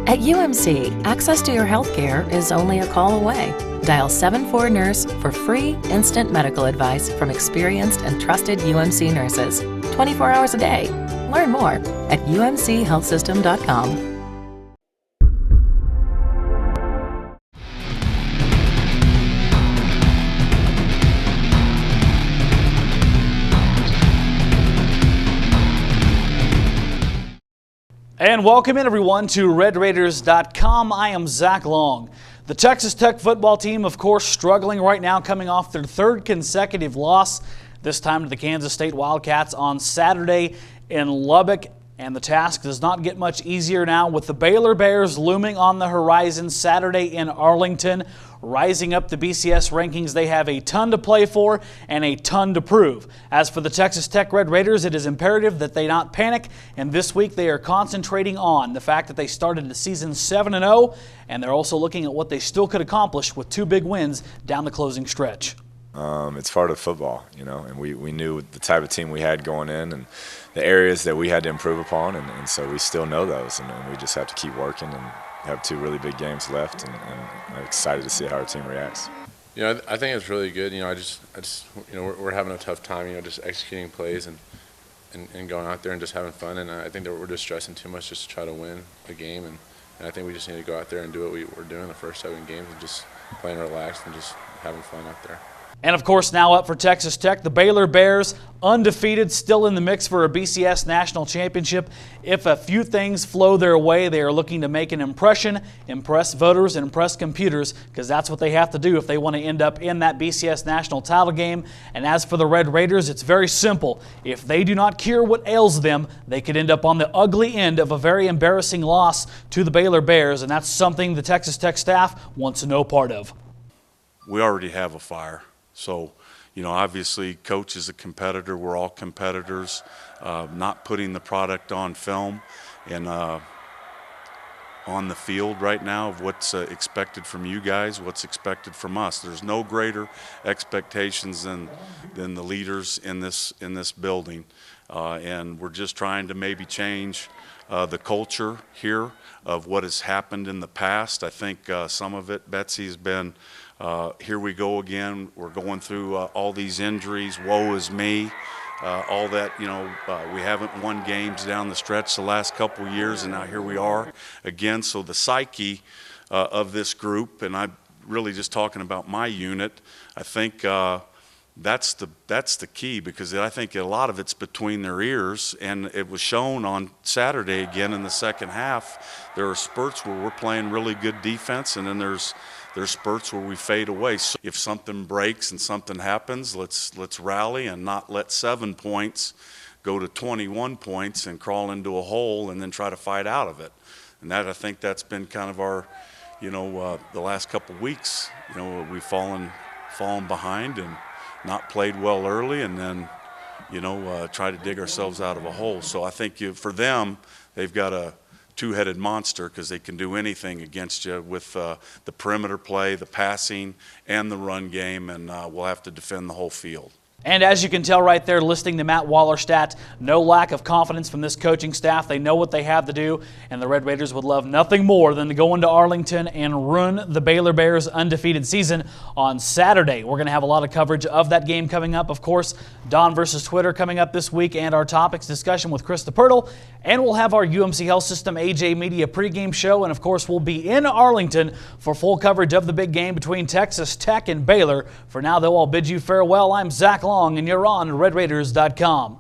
At UMC, access to your health care is only a call away. Dial 74-NURSE for free, instant medical advice from experienced and trusted UMC nurses, 24 hours a day. Learn more at umchealthsystem.com. And welcome in everyone to redraiders.com. I am Zach Long. The Texas Tech football team, of course, struggling right now, coming off their third consecutive loss, this time to the Kansas State Wildcats on Saturday in Lubbock. And the task does not get much easier now with the Baylor Bears looming on the horizon Saturday in Arlington. Rising up the BCS rankings, they have a ton to play for and a ton to prove. As for the Texas Tech Red Raiders, it is imperative that they not panic, and this week they are concentrating on the fact that they started the season 7-0, and they're also looking at what they still could accomplish with two big wins down the closing stretch. It's part of football, you know, and we knew the type of team we had going in and the areas that we had to improve upon, and so we still know those, and we just have to keep working and have two really big games left, and I'm excited to see how our team reacts. You know, I think it's really good. You know, I just you know, we're having a tough time, you know, just executing plays and going out there and just having fun, and I think that we're just stressing too much just to try to win a game, and I think we just need to go out there and do what we were doing the first 7 games and just playing relaxed and just having fun out there. And of course, now up for Texas Tech, the Baylor Bears, undefeated, still in the mix for a BCS national championship. If a few things flow their way, they are looking to make an impression, impress voters, and impress computers, because that's what they have to do if they want to end up in that BCS national title game. And as for the Red Raiders, it's very simple. If they do not cure what ails them, they could end up on the ugly end of a very embarrassing loss to the Baylor Bears, and that's something the Texas Tech staff wants no part of. We already have a fire. So, you know, obviously coach is a competitor. We're all competitors. Not putting the product on film and on the field right now of what's expected from you guys, what's expected from us. There's no greater expectations than the leaders in this building, and we're just trying to maybe change the culture here of what has happened in the past. I think some of it, Betsy, has been here we go again. We're going through all these injuries. Woe is me. All that, you know, we haven't won games down the stretch the last couple of years, and now here we are again. So the psyche of this group, and I'm really just talking about my unit, I think that's the key, because I think a lot of it's between their ears, and it was shown on Saturday again in the second half. There are spurts where we're playing really good defense, and then there's spurts where we fade away. So if something breaks and something happens, let's rally and not let 7 points go to 21 points and crawl into a hole and then try to fight out of it. And that, I think that's been kind of our, you know, the last couple of weeks. You know, we've fallen behind and not played well early, and then, you know, try to dig ourselves out of a hole. So I think for them, they've got a two-headed monster, because they can do anything against you with the perimeter play, the passing, and the run game, and we'll have to defend the whole field. And as you can tell right there, listening to Matt Wallerstadt, no lack of confidence from this coaching staff. They know what they have to do, and the Red Raiders would love nothing more than to go into Arlington and ruin the Baylor Bears' undefeated season on Saturday. We're going to have a lot of coverage of that game coming up. Of course, Don versus Twitter coming up this week, and our topics discussion with Chris DePertle. And we'll have our UMC Health System AJ Media pregame show, and of course, we'll be in Arlington for full coverage of the big game between Texas Tech and Baylor. For now, though, I'll bid you farewell. I'm Zach Long, and you're on redraiders.com.